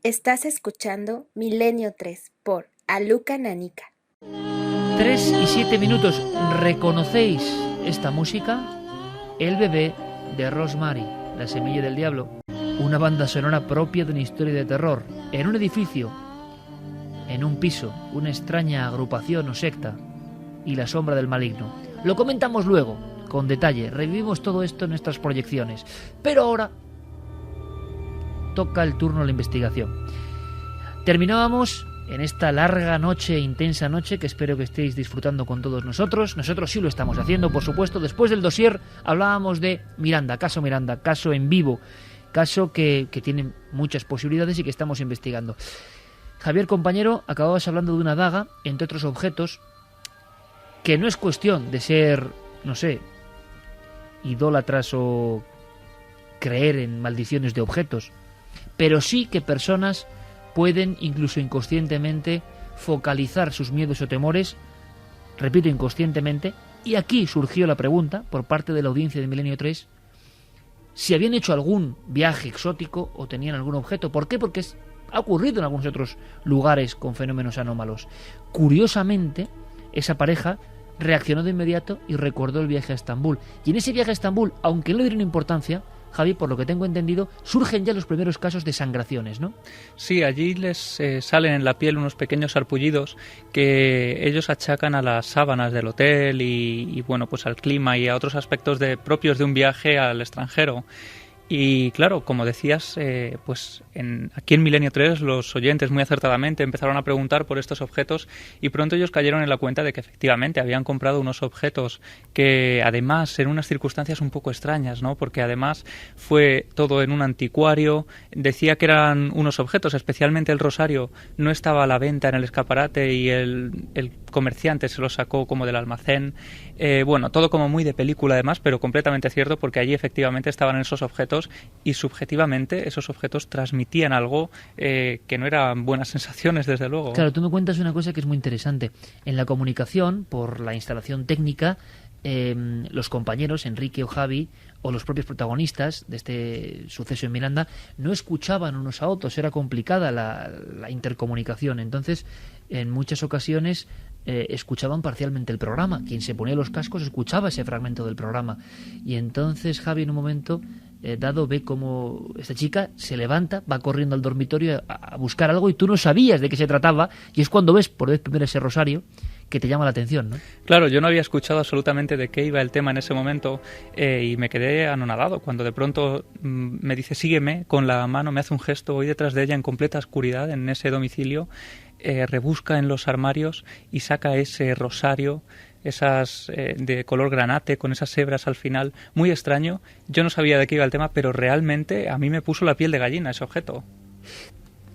Estás escuchando Milenio 3 por Aluka Nanika. 3 y 7 minutos. ¿Reconocéis esta música? El bebé de Rosemary, La semilla del diablo. Una banda sonora propia de una historia de terror. En un edificio, en un piso, una extraña agrupación o secta y la sombra del maligno. Lo comentamos luego, con detalle. Revivimos todo esto en nuestras proyecciones. Pero ahora toca el turno de la investigación. Terminábamos en esta larga noche, intensa noche, que espero que estéis disfrutando con todos nosotros. Nosotros sí lo estamos haciendo, por supuesto. Después del dossier hablábamos de Miranda, caso en vivo, caso que tiene muchas posibilidades y que estamos investigando. Javier, compañero, acababas hablando de una daga, entre otros objetos, que no es cuestión de ser, no sé, idólatras o creer en maldiciones de objetos, pero sí que personas pueden, incluso inconscientemente, focalizar sus miedos o temores, repito, inconscientemente, y aquí surgió la pregunta, por parte de la audiencia de Milenio 3, si habían hecho algún viaje exótico o tenían algún objeto. ¿Por qué? Porque ha ocurrido en algunos otros lugares con fenómenos anómalos. Curiosamente, esa pareja reaccionó de inmediato y recordó el viaje a Estambul. Y en ese viaje a Estambul, aunque no le dieron importancia, Javi, por lo que tengo entendido, surgen ya los primeros casos de sangraciones, ¿no? Sí, allí les salen en la piel unos pequeños sarpullidos que ellos achacan a las sábanas del hotel y bueno, pues al clima y a otros aspectos propios de un viaje al extranjero. Y claro, como decías, pues aquí en Milenio 3 los oyentes muy acertadamente empezaron a preguntar por estos objetos y pronto ellos cayeron en la cuenta de que efectivamente habían comprado unos objetos que además en unas circunstancias un poco extrañas, ¿no? Porque además fue todo en un anticuario, decía que eran unos objetos, especialmente el rosario, no estaba a la venta en el escaparate y el comerciante se lo sacó como del almacén. Bueno, todo como muy de película además, pero completamente cierto porque allí efectivamente estaban esos objetos y subjetivamente esos objetos transmitían algo que no eran buenas sensaciones, desde luego. Claro, tú me cuentas una cosa que es muy interesante. En la comunicación, por la instalación técnica, los compañeros, Enrique o Javi, o los propios protagonistas de este suceso en Miranda, no escuchaban unos a otros, era complicada la intercomunicación. Entonces, en muchas ocasiones escuchaban parcialmente el programa. Quien se ponía los cascos escuchaba ese fragmento del programa. Y entonces Javi, en un momento dado, ve como esta chica se levanta, va corriendo al dormitorio a buscar algo y tú no sabías de qué se trataba, y es cuando ves por vez primera ese rosario que te llama la atención, ¿no? Claro, yo no había escuchado absolutamente de qué iba el tema en ese momento y me quedé anonadado cuando de pronto me dice sígueme, con la mano me hace un gesto, voy detrás de ella en completa oscuridad en ese domicilio, rebusca en los armarios y saca ese rosario, esas de color granate con esas hebras al final, muy extraño. Yo no sabía de qué iba el tema, pero realmente a mí me puso la piel de gallina ese objeto.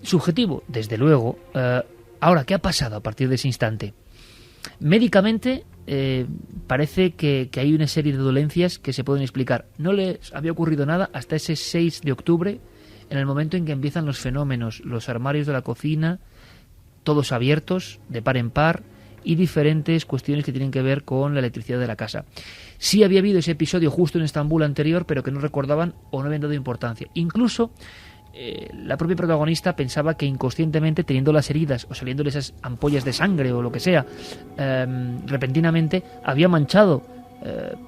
Subjetivo, desde luego. Ahora, ¿qué ha pasado a partir de ese instante? Médicamente parece que hay una serie de dolencias que se pueden explicar. No les había ocurrido nada hasta ese 6 de octubre, en el momento en que empiezan los fenómenos, los armarios de la cocina, todos abiertos, de par en par, y diferentes cuestiones que tienen que ver con la electricidad de la casa. Sí había habido ese episodio justo en Estambul anterior, pero que no recordaban o no habían dado importancia. Incluso la propia protagonista pensaba que inconscientemente, teniendo las heridas o saliéndole esas ampollas de sangre o lo que sea, repentinamente había manchado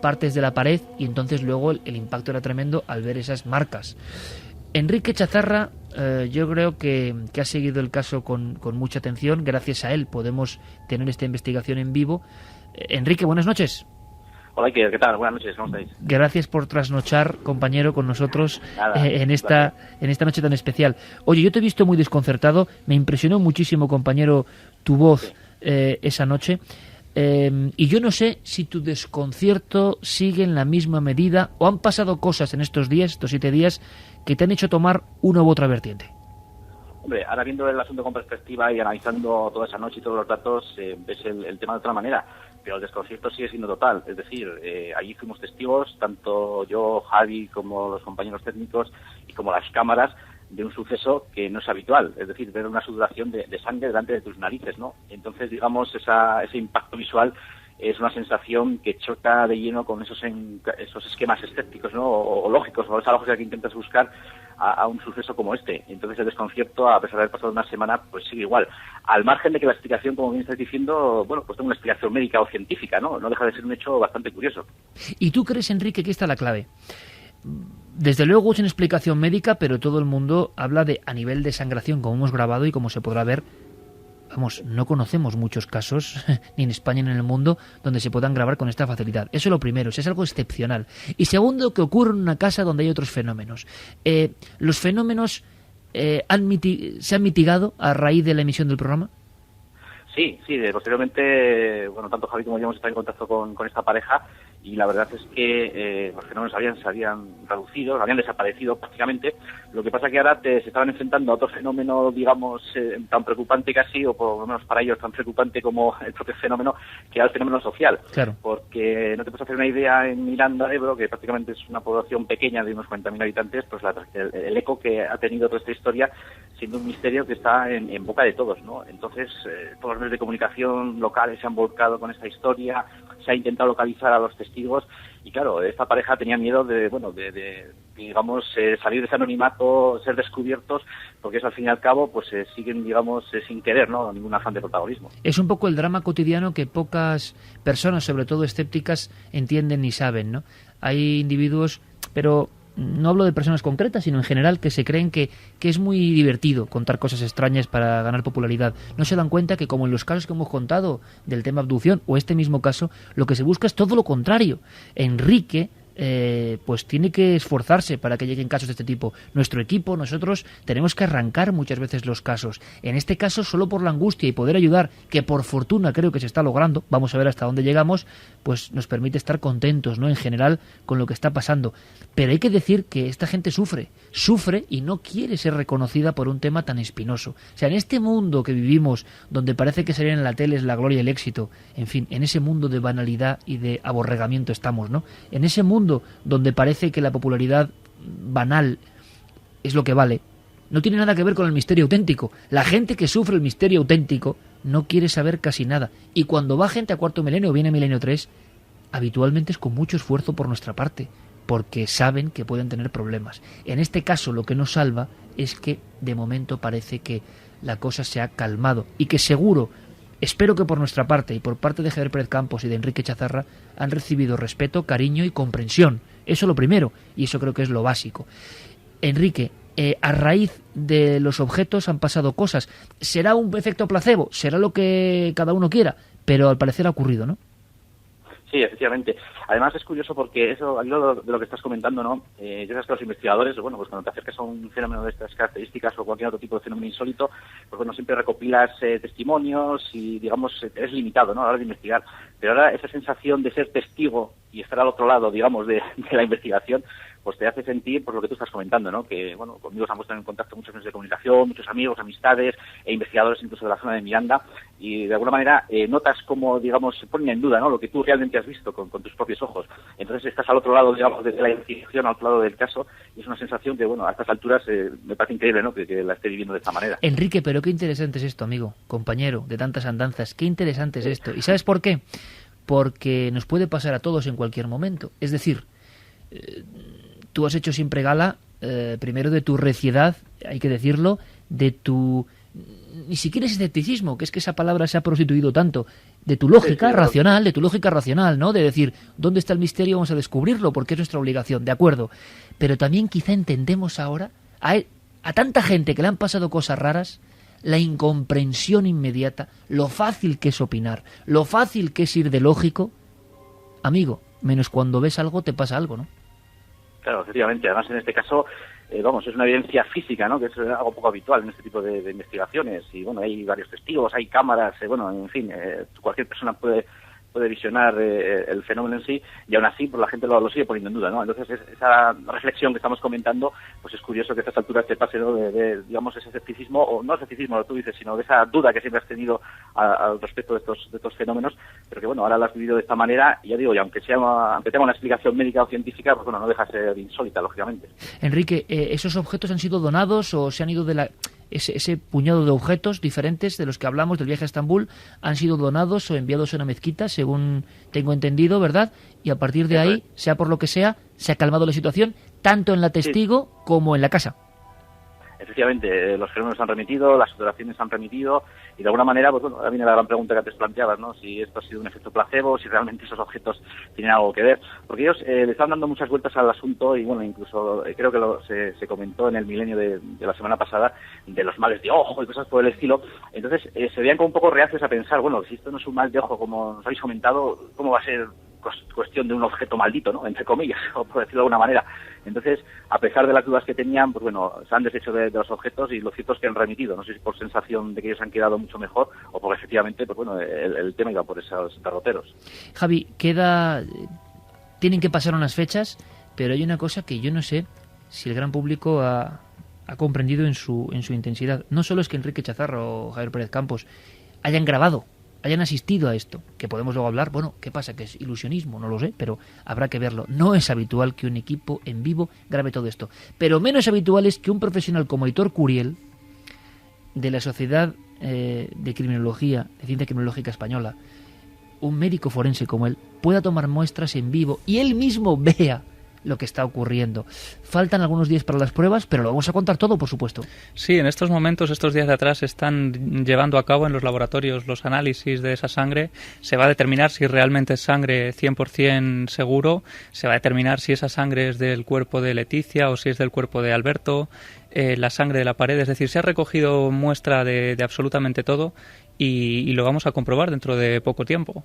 partes de la pared, y entonces luego el impacto era tremendo al ver esas marcas. Enrique Chazarra, yo creo que ha seguido el caso con mucha atención. Gracias a él podemos tener esta investigación en vivo. Enrique, buenas noches. Hola, ¿qué tal? Buenas noches, ¿cómo estáis? Gracias por trasnochar, compañero, con nosotros en esta noche tan especial. Oye, yo te he visto muy desconcertado, me impresionó muchísimo, compañero, tu voz esa noche. Y yo no sé si tu desconcierto sigue en la misma medida o han pasado cosas en estos 7 días, que te han hecho tomar una u otra vertiente. Hombre, ahora viendo el asunto con perspectiva y analizando toda esa noche y todos los datos, ves el tema de otra manera, pero el desconcierto sigue siendo total. Es decir, allí fuimos testigos, tanto yo, Javi, como los compañeros técnicos y como las cámaras, de un suceso que no es habitual, es decir, ver una sudoración de sangre delante de tus narices, ¿no? Entonces, digamos, ese impacto visual es una sensación que choca de lleno con esos esquemas escépticos, ¿no? O lógicos, o esa lógica que intentas buscar a un suceso como este. Entonces el desconcierto, a pesar de haber pasado una semana, pues sigue igual. Al margen de que la explicación, como bien estás diciendo, bueno, pues tengo una explicación médica o científica, ¿no? No deja de ser un hecho bastante curioso. ¿Y tú crees, Enrique, que esta es la clave? Desde luego es una explicación médica, pero todo el mundo habla de a nivel de sangración, como hemos grabado y como se podrá ver. Vamos, no conocemos muchos casos, ni en España ni en el mundo, donde se puedan grabar con esta facilidad. Eso es lo primero, es algo excepcional. Y segundo, que ocurre en una casa donde hay otros fenómenos. ¿Los fenómenos se han mitigado a raíz de la emisión del programa? Sí, posteriormente, bueno, tanto Javi como yo hemos estado en contacto con esta pareja y la verdad es que los fenómenos se habían reducido, habían desaparecido prácticamente. Lo que pasa es que ahora se estaban enfrentando a otro fenómeno, digamos, tan preocupante casi, o por lo menos para ellos tan preocupante como el propio fenómeno, que era el fenómeno social. Claro. Porque no te puedes hacer una idea, en Miranda de Ebro, que prácticamente es una población pequeña de unos 40.000 habitantes, pues el eco que ha tenido toda esta historia siendo un misterio que está en boca de todos, ¿no? Entonces, todos los medios de comunicación locales se han volcado con esta historia, se ha intentado localizar a los testigos y claro, esta pareja tenía miedo de digamos, salir de ese anonimato, ser descubiertos, porque eso al fin y al cabo pues siguen, digamos, sin querer, ¿no?, ningún afán de protagonismo. Es un poco el drama cotidiano que pocas personas, sobre todo escépticas, entienden ni saben, ¿no? Hay individuos, pero no hablo de personas concretas, sino en general, que se creen que es muy divertido contar cosas extrañas para ganar popularidad. No se dan cuenta que, como en los casos que hemos contado del tema abducción, o este mismo caso, lo que se busca es todo lo contrario. Enrique pues tiene que esforzarse para que lleguen casos de este tipo. Nuestro equipo, nosotros, tenemos que arrancar muchas veces los casos. En este caso, solo por la angustia y poder ayudar, que por fortuna creo que se está logrando, vamos a ver hasta dónde llegamos, pues nos permite estar contentos, ¿no?, en general, con lo que está pasando. Pero hay que decir que esta gente sufre y no quiere ser reconocida por un tema tan espinoso. O sea, en este mundo que vivimos, donde parece que salir en la tele es la gloria y el éxito, en fin, en ese mundo de banalidad y de aborregamiento estamos, ¿no? En ese mundo donde parece que la popularidad banal es lo que vale, no tiene nada que ver con el misterio auténtico. La gente que sufre el misterio auténtico no quiere saber casi nada. Y cuando va gente a Cuarto Milenio o viene a Milenio 3, habitualmente es con mucho esfuerzo por nuestra parte, porque saben que pueden tener problemas. En este caso, lo que nos salva es que de momento parece que la cosa se ha calmado y que seguro, espero que por nuestra parte y por parte de Javier Pérez Campos y de Enrique Chazarra han recibido respeto, cariño y comprensión. Eso es lo primero, y eso creo que es lo básico. Enrique, a raíz de los objetos han pasado cosas. ¿Será un efecto placebo? ¿Será lo que cada uno quiera? Pero al parecer ha ocurrido, ¿no? Sí, efectivamente. Además es curioso porque eso, al hilo de lo que estás comentando, ¿no? Ya sabes que los investigadores, bueno, pues cuando te acercas a un fenómeno de estas características o cualquier otro tipo de fenómeno insólito, pues bueno, siempre recopilas testimonios y, digamos, es limitado, ¿no?, a la hora de investigar. Pero ahora esa sensación de ser testigo y estar al otro lado, digamos, de la investigación, pues te hace sentir por lo que tú estás comentando, ¿no? Que, bueno, conmigo se han puesto en contacto muchos medios de comunicación, muchos amigos, amistades e investigadores incluso de la zona de Miranda, y de alguna manera notas como, digamos, se ponen en duda, ¿no?, lo que tú realmente has visto con tus propios ojos. Entonces estás al otro lado, digamos, de la investigación, al otro lado del caso, y es una sensación que, bueno, a estas alturas me parece increíble, ¿no?, que la esté viviendo de esta manera. Enrique, pero qué interesante es esto, amigo, compañero de tantas andanzas, qué interesante es esto. ¿Y sabes por qué? Porque nos puede pasar a todos en cualquier momento. Es decir, tú has hecho siempre gala, primero de tu reciedad, hay que decirlo, de tu, ni siquiera es escepticismo, que es que esa palabra se ha prostituido tanto, de tu lógica racional, ¿no? De decir, ¿dónde está el misterio? Vamos a descubrirlo, porque es nuestra obligación, de acuerdo. Pero también quizá entendemos ahora, a tanta gente que le han pasado cosas raras, la incomprensión inmediata, lo fácil que es opinar, lo fácil que es ir de lógico. Amigo, menos cuando ves algo te pasa algo, ¿no? Claro, efectivamente. Además, en este caso, es una evidencia física, ¿no?, que es algo poco habitual en este tipo de investigaciones. Y, bueno, hay varios testigos, hay cámaras, en fin, cualquier persona puede visionar el fenómeno en sí, y aún así pues la gente lo sigue poniendo en duda, ¿no? Entonces esa reflexión que estamos comentando, pues es curioso que a estas alturas te pase, ¿no?, de digamos, ese escepticismo, o no escepticismo lo que tú dices, sino de esa duda que siempre has tenido al respecto de estos fenómenos, pero que, bueno, ahora lo has vivido de esta manera, y ya digo, y aunque tenga una explicación médica o científica, pues bueno, no deja de ser insólita, lógicamente. Enrique, ¿esos objetos han sido donados o se han ido de ese puñado de objetos diferentes de los que hablamos del viaje a Estambul, han sido donados o enviados a una mezquita, según tengo entendido, ¿verdad? Y a partir de ahí, sea por lo que sea, se ha calmado la situación, tanto en la testigo como en la casa? efectivamente, los fenómenos han remitido, las observaciones han remitido, y de alguna manera, pues bueno, ahora viene la gran pregunta que antes planteabas, ¿no? Si esto ha sido un efecto placebo, si realmente esos objetos tienen algo que ver. Porque ellos le están dando muchas vueltas al asunto, y bueno, incluso creo que se comentó en el milenio de la semana pasada, de los males de ojo y cosas por el estilo. Entonces, se veían como un poco reacios a pensar, bueno, si esto no es un mal de ojo, como nos habéis comentado, ¿cómo va a ser cuestión de un objeto maldito, ¿no? Entre comillas, o por decirlo de alguna manera. Entonces, a pesar de las dudas que tenían, pues bueno, se han deshecho de los objetos, y lo cierto es que han remitido. No sé si por sensación de que ellos han quedado mucho mejor, o porque efectivamente, pues bueno, el tema iba por esos derroteros. Javi, tienen que pasar unas fechas, pero hay una cosa que yo no sé si el gran público ha comprendido en su intensidad. No solo es que Enrique Chazarro o Javier Pérez Campos hayan grabado, hayan asistido a esto, que podemos luego hablar, bueno, ¿qué pasa? ¿Que es ilusionismo? No lo sé, pero habrá que verlo. No es habitual que un equipo en vivo grabe todo esto, pero menos habitual es que un profesional como Aitor Curiel, de la Sociedad de Criminología, de Ciencia Criminológica Española, un médico forense como él, pueda tomar muestras en vivo y él mismo vea lo que está ocurriendo. Faltan algunos días para las pruebas, pero lo vamos a contar todo, por supuesto. Sí, en estos momentos, estos días de atrás, se están llevando a cabo en los laboratorios los análisis de esa sangre. Se va a determinar si realmente es sangre 100% seguro. Se va a determinar si esa sangre es del cuerpo de Leticia o si es del cuerpo de Alberto. La sangre de la pared, es decir, se ha recogido muestra de absolutamente todo y lo vamos a comprobar dentro de poco tiempo.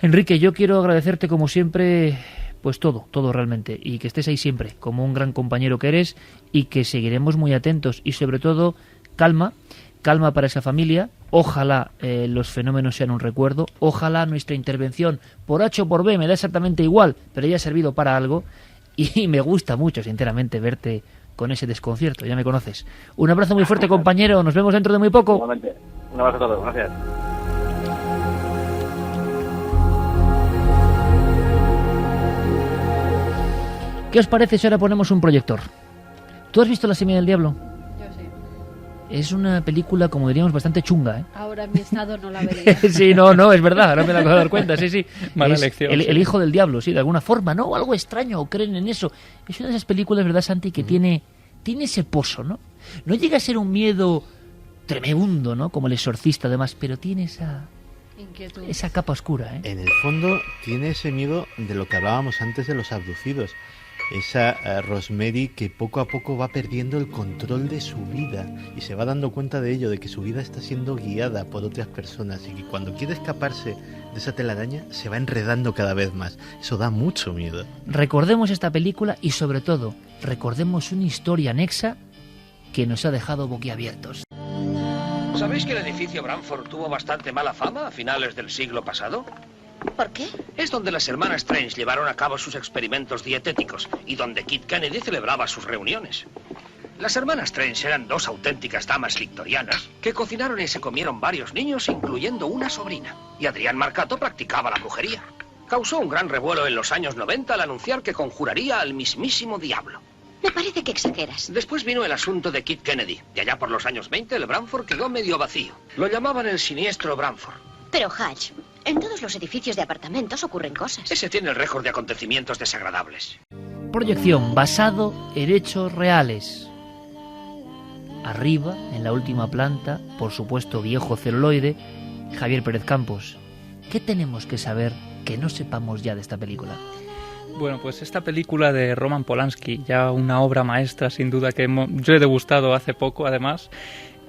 Enrique, yo quiero agradecerte como siempre, pues todo realmente, y que estés ahí siempre, como un gran compañero que eres, y que seguiremos muy atentos, y sobre todo, calma para esa familia. Ojalá los fenómenos sean un recuerdo, ojalá nuestra intervención, por H o por B, me da exactamente igual, pero haya servido para algo, y me gusta mucho, sinceramente, verte con ese desconcierto, ya me conoces. Un abrazo muy fuerte, compañero, nos vemos dentro de muy poco. Igualmente. Un abrazo a todos, gracias. ¿Qué os parece si ahora ponemos un proyector? ¿Tú has visto La Semilla del Diablo? Yo sí. Es una película, como diríamos, bastante chunga, ¿eh? Ahora en mi estado no la vería. Sí, no, es verdad, ahora me la acabo de dar cuenta, sí. Mala Es elección, el sí. hijo del diablo, sí, de alguna forma, ¿no? Algo extraño, o creen en eso. Es una de esas películas, ¿verdad, Santi? Que tiene ese pozo, ¿no? No llega a ser un miedo tremebundo, ¿no? Como El Exorcista, además, pero tiene Inquietud. esa capa oscura, ¿eh? En el fondo tiene ese miedo de lo que hablábamos antes de los abducidos. Esa Rosemary que poco a poco va perdiendo el control de su vida y se va dando cuenta de ello, de que su vida está siendo guiada por otras personas y que cuando quiere escaparse de esa telaraña se va enredando cada vez más. Eso da mucho miedo. Recordemos esta película y, sobre todo, recordemos una historia anexa que nos ha dejado boquiabiertos. ¿Sabéis que el edificio Bramford tuvo bastante mala fama a finales del siglo pasado? ¿Por qué? Es donde las hermanas Strange llevaron a cabo sus experimentos dietéticos y donde Kit Kennedy celebraba sus reuniones. Las hermanas Strange eran dos auténticas damas victorianas que cocinaron y se comieron varios niños, incluyendo una sobrina. Y Adrián Marcato practicaba la brujería. Causó un gran revuelo en los años 90 al anunciar que conjuraría al mismísimo diablo. Me parece que exageras. Después vino el asunto de Kit Kennedy. Y allá por los años 20 el Bramford quedó medio vacío. Lo llamaban el siniestro Bramford. Pero, Hatch, en todos los edificios de apartamentos ocurren cosas. Ese tiene el récord de acontecimientos desagradables. Proyección basado en hechos reales. Arriba, en la última planta, por supuesto viejo celuloide, Javier Pérez Campos. ¿Qué tenemos que saber que no sepamos ya de esta película? Bueno, pues esta película de Roman Polanski, ya una obra maestra sin duda que yo he degustado hace poco además,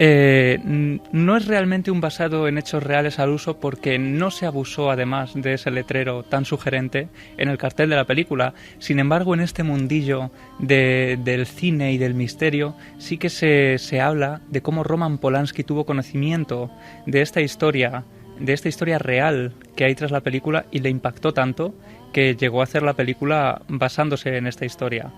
no es realmente un basado en hechos reales al uso porque no se abusó además de ese letrero tan sugerente en el cartel de la película. Sin embargo, en este mundillo del cine y del misterio sí que se habla de cómo Roman Polanski tuvo conocimiento de esta historia real que hay tras la película y le impactó tanto que llegó a hacer la película basándose en esta historia.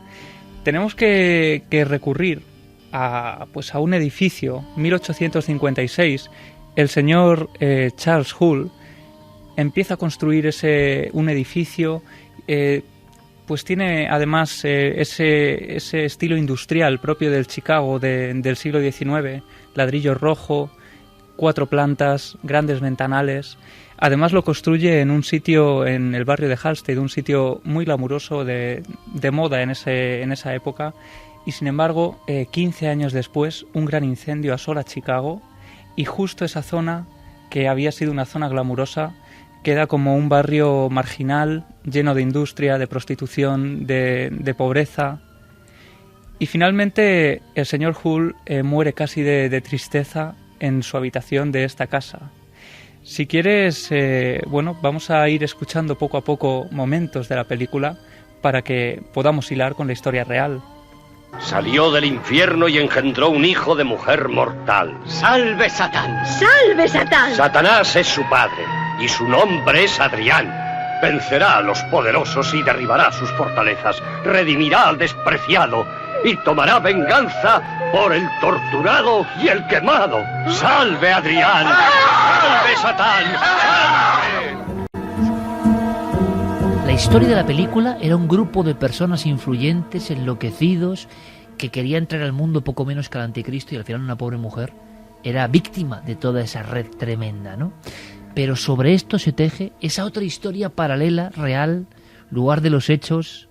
Tenemos que recurrir a un edificio, 1856. El señor Charles Hull empieza a construir un edificio, pues tiene además ese estilo industrial propio del Chicago del siglo XIX, ladrillo rojo, 4 plantas, grandes ventanales. Además lo construye en un sitio en el barrio de Halstead, un sitio muy glamuroso de moda en esa época. y sin embargo 15 años después un gran incendio asola Chicago y justo esa zona, que había sido una zona glamurosa, queda como un barrio marginal, lleno de industria, de prostitución, de pobreza. Y finalmente el señor Hull muere casi de tristeza en su habitación de esta casa. Si quieres, vamos a ir escuchando poco a poco momentos de la película para que podamos hilar con la historia real. Salió del infierno y engendró un hijo de mujer mortal. ¡Salve Satán! ¡Salve, Satán! Satanás es su padre y su nombre es Adrián. Vencerá a los poderosos y derribará sus fortalezas. Redimirá al despreciado y tomará venganza por el torturado y el quemado. ¡Salve Adrián! ¡Salve Satán! ¡Salve! La historia de la película era un grupo de personas influyentes, enloquecidos, que quería entrar al mundo poco menos que al anticristo, y al final una pobre mujer era víctima de toda esa red tremenda, ¿no? Pero sobre esto se teje esa otra historia paralela, real, lugar de los hechos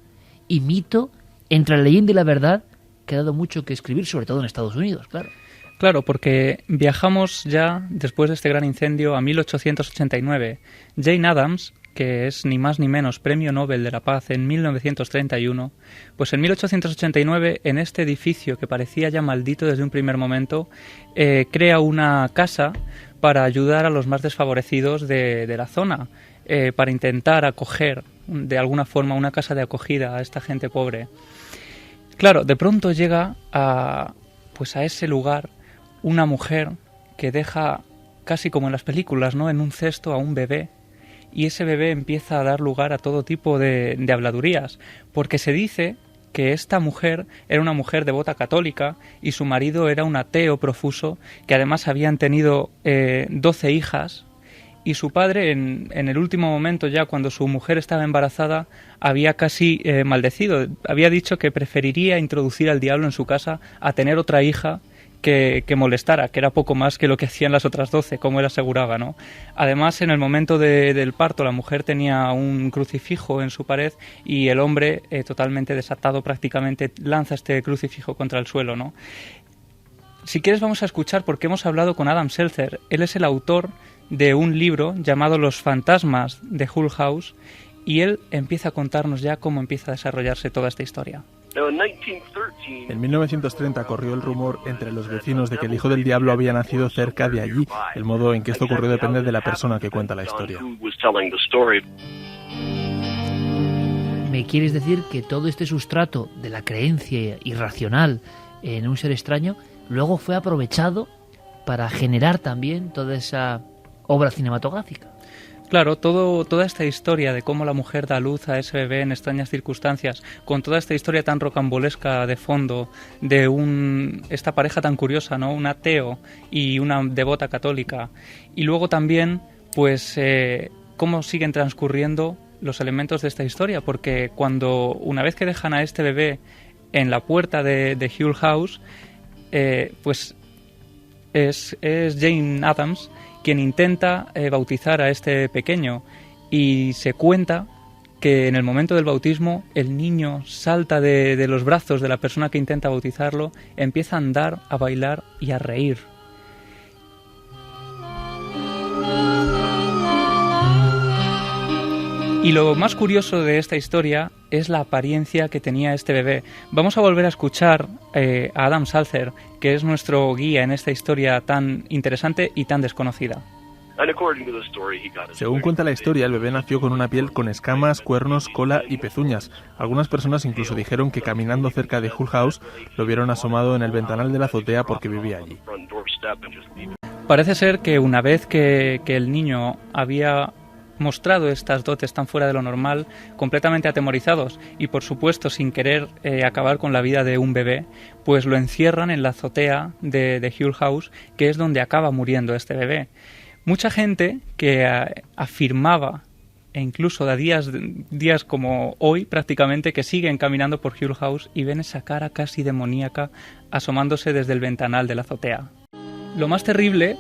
y mito, entre la leyenda y la verdad, que ha dado mucho que escribir, sobre todo en Estados Unidos, claro. Claro, porque viajamos ya, después de este gran incendio, a 1889. Jane Addams, que es ni más ni menos Premio Nobel de la Paz en 1931, pues en 1889, en este edificio que parecía ya maldito desde un primer momento, crea una casa para ayudar a los más desfavorecidos de la zona, para intentar acoger de alguna forma una casa de acogida a esta gente pobre. Claro, de pronto llega a ese lugar una mujer que deja, casi como en las películas, ¿no?, en un cesto a un bebé, y ese bebé empieza a dar lugar a todo tipo de habladurías, porque se dice que esta mujer era una mujer devota católica y su marido era un ateo profuso, que además habían tenido 12 hijas, y su padre en el último momento, ya cuando su mujer estaba embarazada, había casi maldecido, había dicho que preferiría introducir al diablo en su casa a tener otra hija que molestara, que era poco más que lo que hacían las otras 12, como él aseguraba, ¿no? Además, en el momento del parto, la mujer tenía un crucifijo en su pared y el hombre, totalmente desatado prácticamente, lanza este crucifijo contra el suelo, ¿no? Si quieres vamos a escuchar, porque hemos hablado con Adam Seltzer. Él es el autor de un libro llamado Los fantasmas de Hull House, y él empieza a contarnos ya cómo empieza a desarrollarse toda esta historia. En 1930 corrió el rumor entre los vecinos de que el hijo del diablo había nacido cerca de allí. El modo en que esto ocurrió depende de la persona que cuenta la historia. ¿Me quieres decir que todo este sustrato de la creencia irracional en un ser extraño luego fue aprovechado para generar también toda esa obra cinematográfica? Claro, toda esta historia de cómo la mujer da luz a ese bebé en extrañas circunstancias, con toda esta historia tan rocambolesca de fondo, de esta pareja tan curiosa, ¿no? Un ateo y una devota católica. Y luego también, pues, cómo siguen transcurriendo los elementos de esta historia, porque una vez que dejan a este bebé en la puerta de Hull House, pues es Jane Addams quien intenta bautizar a este pequeño, y se cuenta que en el momento del bautismo el niño salta de los brazos de la persona que intenta bautizarlo, empieza a andar, a bailar y a reír. Y lo más curioso de esta historia es la apariencia que tenía este bebé. Vamos a volver a escuchar a Adam Seltzer, que es nuestro guía en esta historia tan interesante y tan desconocida. Según cuenta la historia, el bebé nació con una piel con escamas, cuernos, cola y pezuñas. Algunas personas incluso dijeron que caminando cerca de Hull House lo vieron asomado en el ventanal de la azotea porque vivía allí. Parece ser que una vez que el niño había mostrado estas dotes tan fuera de lo normal, completamente atemorizados y por supuesto sin querer acabar con la vida de un bebé, pues lo encierran en la azotea de Hull House, que es donde acaba muriendo este bebé. Mucha gente que afirmaba, e incluso de días como hoy prácticamente, que siguen caminando por Hull House y ven esa cara casi demoníaca asomándose desde el ventanal de la azotea. Lo más terrible,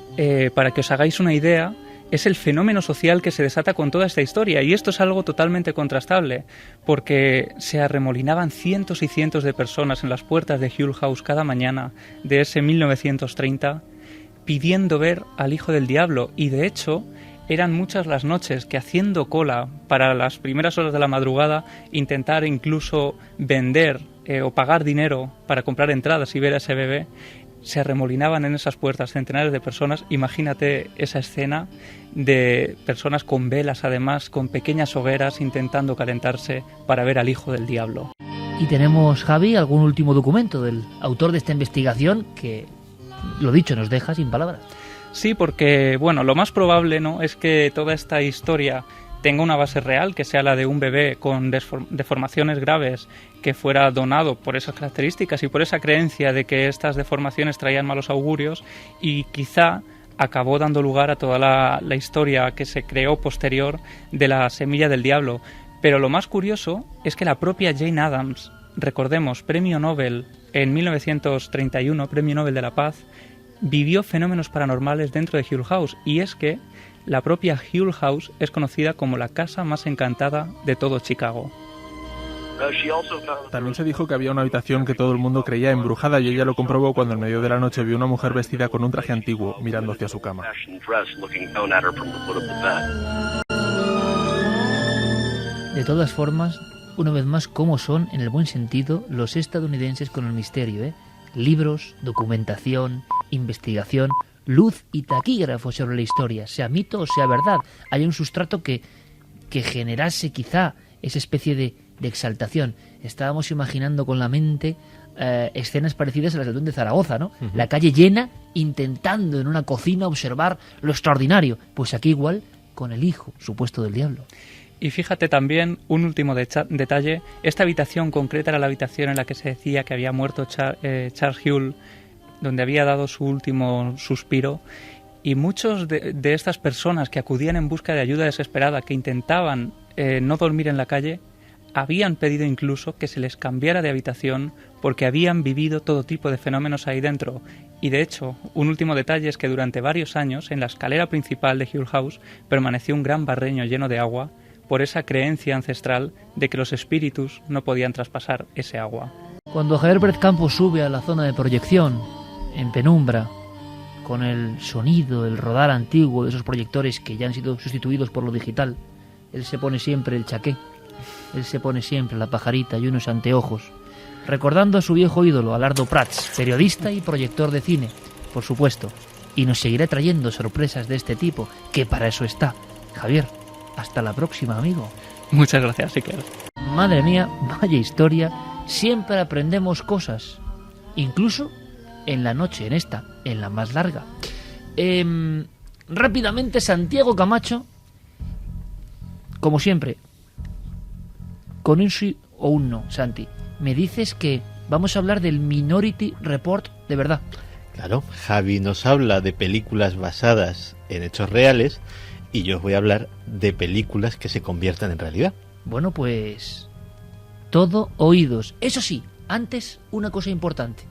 para que os hagáis una idea, es el fenómeno social que se desata con toda esta historia, y esto es algo totalmente contrastable, porque se arremolinaban cientos y cientos de personas en las puertas de Hull House cada mañana de ese 1930 pidiendo ver al Hijo del Diablo, y de hecho eran muchas las noches que, haciendo cola para las primeras horas de la madrugada, intentar incluso vender o pagar dinero para comprar entradas y ver a ese bebé, se arremolinaban en esas puertas centenares de personas. Imagínate esa escena de personas con velas, además, con pequeñas hogueras, intentando calentarse para ver al Hijo del Diablo. Y tenemos, Javi, algún último documento del autor de esta investigación que, lo dicho, nos deja sin palabras. Sí, porque, bueno, lo más probable, ¿no?, es que toda esta historia tenga una base real, que sea la de un bebé con deformaciones graves que fuera donado por esas características y por esa creencia de que estas deformaciones traían malos augurios, y quizá acabó dando lugar a toda la historia que se creó posterior de la semilla del diablo. Pero lo más curioso es que la propia Jane Addams, recordemos, premio Nobel en 1931, premio Nobel de la Paz, vivió fenómenos paranormales dentro de Hull House, y es que la propia Hull House es conocida como la casa más encantada de todo Chicago. También se dijo que había una habitación que todo el mundo creía embrujada, y ella lo comprobó cuando en medio de la noche vio una mujer vestida con un traje antiguo mirando hacia su cama. De todas formas, una vez más, cómo son, en el buen sentido, los estadounidenses con el misterio, ¿eh? Libros, documentación, investigación, luz y taquígrafo sobre la historia, sea mito o sea verdad. Hay un sustrato que generase quizá esa especie de exaltación. Estábamos imaginando con la mente escenas parecidas a las del Duende de Zaragoza, ¿no? Uh-huh. La calle llena, intentando en una cocina observar lo extraordinario. Pues aquí igual, con el hijo supuesto del diablo. Y fíjate también, un último detalle, esta habitación concreta era la habitación en la que se decía que había muerto Charles Hull, donde había dado su último suspiro, y muchos de estas personas que acudían en busca de ayuda desesperada, que intentaban no dormir en la calle, habían pedido incluso que se les cambiara de habitación porque habían vivido todo tipo de fenómenos ahí dentro. Y de hecho, un último detalle es que durante varios años, en la escalera principal de Hull House, permaneció un gran barreño lleno de agua, por esa creencia ancestral de que los espíritus no podían traspasar ese agua. Cuando Javier Pérez Campos sube a la zona de proyección, en penumbra, con el sonido, el rodar antiguo de esos proyectores que ya han sido sustituidos por lo digital, él se pone siempre el chaqué, él se pone siempre la pajarita y unos anteojos, recordando a su viejo ídolo, Alardo Prats, periodista y proyector de cine, por supuesto, y nos seguirá trayendo sorpresas de este tipo, que para eso está. Javier, hasta la próxima, amigo. Muchas gracias, Iker. Madre mía, vaya historia. Siempre aprendemos cosas, incluso en la noche, en la más larga. Rápidamente, Santiago Camacho, como siempre, con un sí o un no. Santi, me dices que vamos a hablar del Minority Report de verdad. Claro, Javi nos habla de películas basadas en hechos reales, y yo os voy a hablar de películas que se conviertan en realidad. Bueno, pues todo oídos. Eso sí, antes una cosa importante.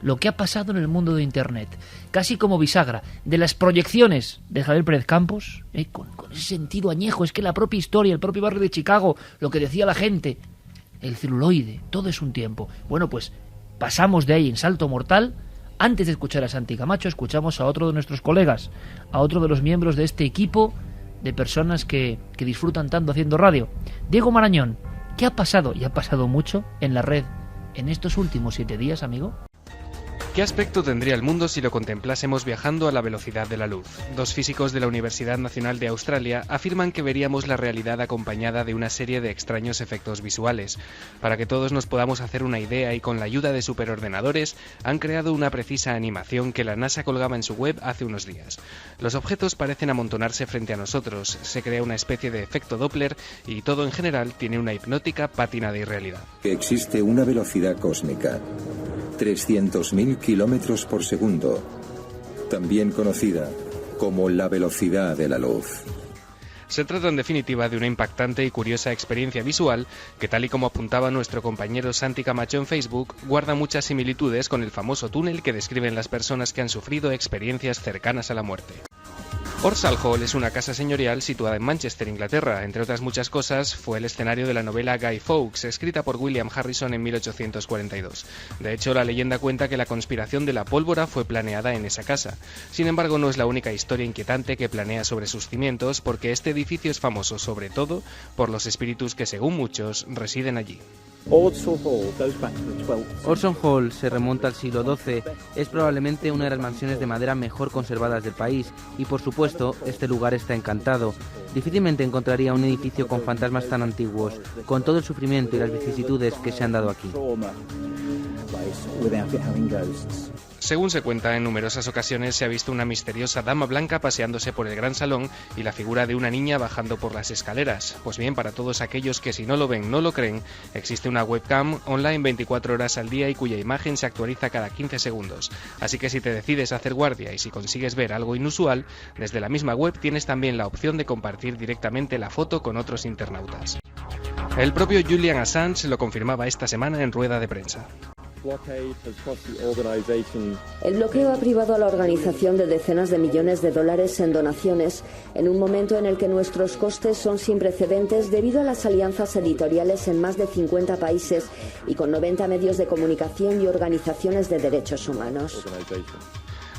Lo que ha pasado en el mundo de Internet. Casi como bisagra de las proyecciones de Javier Pérez Campos, con ese sentido añejo. Es que la propia historia, el propio barrio de Chicago, lo que decía la gente, el celuloide, todo es un tiempo. Bueno, pues pasamos de ahí en salto mortal. Antes de escuchar a Santi Camacho, escuchamos a otro de nuestros colegas, a otro de los miembros de este equipo de personas que disfrutan tanto haciendo radio. Diego Marañón, ¿qué ha pasado? Y ha pasado mucho en la red en estos últimos 7 días, amigo. ¿Qué aspecto tendría el mundo si lo contemplásemos viajando a la velocidad de la luz? Dos físicos de la Universidad Nacional de Australia afirman que veríamos la realidad acompañada de una serie de extraños efectos visuales. Para que todos nos podamos hacer una idea y con la ayuda de superordenadores, han creado una precisa animación que la NASA colgaba en su web hace unos días. Los objetos parecen amontonarse frente a nosotros, se crea una especie de efecto Doppler y todo en general tiene una hipnótica pátina de irrealidad. Existe una velocidad cósmica. 300.000 kilómetros por segundo, también conocida como la velocidad de la luz. Se trata en definitiva de una impactante y curiosa experiencia visual que, tal y como apuntaba nuestro compañero Santi Camacho en Facebook, guarda muchas similitudes con el famoso túnel que describen las personas que han sufrido experiencias cercanas a la muerte. Horsal Hall es una casa señorial situada en Manchester, Inglaterra. Entre otras muchas cosas, fue el escenario de la novela Guy Fawkes, escrita por William Harrison en 1842. De hecho, la leyenda cuenta que la conspiración de la pólvora fue planeada en esa casa. Sin embargo, no es la única historia inquietante que planea sobre sus cimientos, porque este edificio es famoso sobre todo por los espíritus que, según muchos, residen allí. Orson Hall se remonta al siglo XII, es probablemente una de las mansiones de madera mejor conservadas del país y por supuesto este lugar está encantado. Difícilmente encontraría un edificio con fantasmas tan antiguos, con todo el sufrimiento y las vicisitudes que se han dado aquí. Según se cuenta, en numerosas ocasiones se ha visto una misteriosa dama blanca paseándose por el gran salón y la figura de una niña bajando por las escaleras. Pues bien, para todos aquellos que si no lo ven no lo creen, existe una webcam online 24 horas al día y cuya imagen se actualiza cada 15 segundos. Así que si te decides a hacer guardia y si consigues ver algo inusual, desde la misma web tienes también la opción de compartir directamente la foto con otros internautas. El propio Julian Assange lo confirmaba esta semana en rueda de prensa. El bloqueo ha privado a la organización de decenas de millones de dólares en donaciones, en un momento en el que nuestros costes son sin precedentes debido a las alianzas editoriales en más de 50 países y con 90 medios de comunicación y organizaciones de derechos humanos.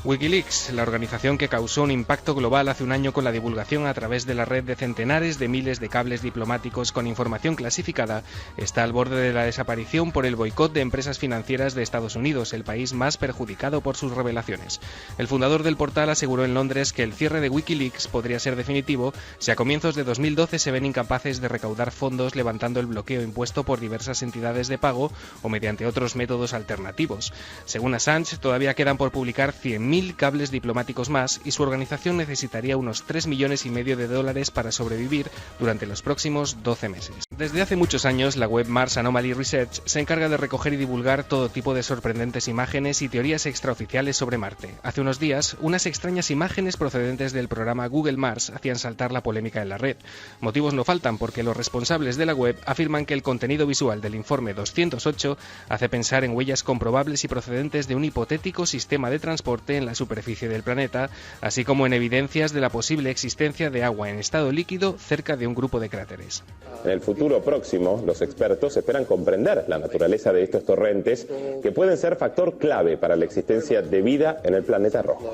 Wikileaks, la organización que causó un impacto global hace un año con la divulgación a través de la red de centenares de miles de cables diplomáticos con información clasificada, está al borde de la desaparición por el boicot de empresas financieras de Estados Unidos, el país más perjudicado por sus revelaciones. El fundador del portal aseguró en Londres que el cierre de Wikileaks podría ser definitivo si a comienzos de 2012 se ven incapaces de recaudar fondos levantando el bloqueo impuesto por diversas entidades de pago o mediante otros métodos alternativos. Según Assange, todavía quedan por publicar 100.000 cables diplomáticos más y su organización necesitaría unos $3,5 millones de dólares para sobrevivir durante los próximos 12 meses. Desde hace muchos años, la web Mars Anomaly Research se encarga de recoger y divulgar todo tipo de sorprendentes imágenes y teorías extraoficiales sobre Marte. Hace unos días, unas extrañas imágenes procedentes del programa Google Mars hacían saltar la polémica en la red. Motivos no faltan porque los responsables de la web afirman que el contenido visual del informe 208 hace pensar en huellas comprobables y procedentes de un hipotético sistema de transporte en la superficie del planeta, así como en evidencias de la posible existencia de agua en estado líquido cerca de un grupo de cráteres. En el futuro próximo, los expertos esperan comprender la naturaleza de estos torrentes que pueden ser factor clave para la existencia de vida en el planeta rojo.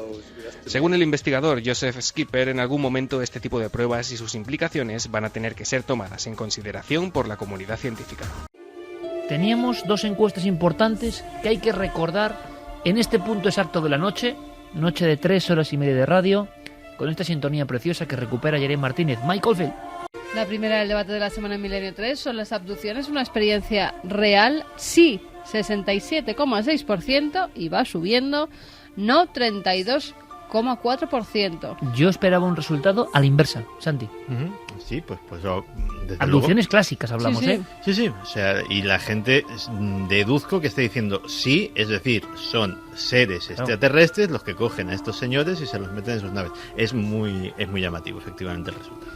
Según el investigador Joseph Skipper, en algún momento este tipo de pruebas y sus implicaciones van a tener que ser tomadas en consideración por la comunidad científica. Teníamos dos encuestas importantes que hay que recordar en este punto exacto de la noche de 3 horas y media de radio, con esta sintonía preciosa que recupera Jeremy Martínez. Mike Oldfield. La primera del debate de la semana en Milenio 3 son las abducciones, una experiencia real, sí, 67,6% y va subiendo, no 32,4%. Yo esperaba un resultado a la inversa, Santi. Sí, pues abducciones clásicas hablamos, sí. Sí, o sea, y la gente deduzco que está diciendo sí, es decir, son seres extraterrestres los que cogen a estos señores y se los meten en sus naves. Es muy llamativo, efectivamente, el resultado.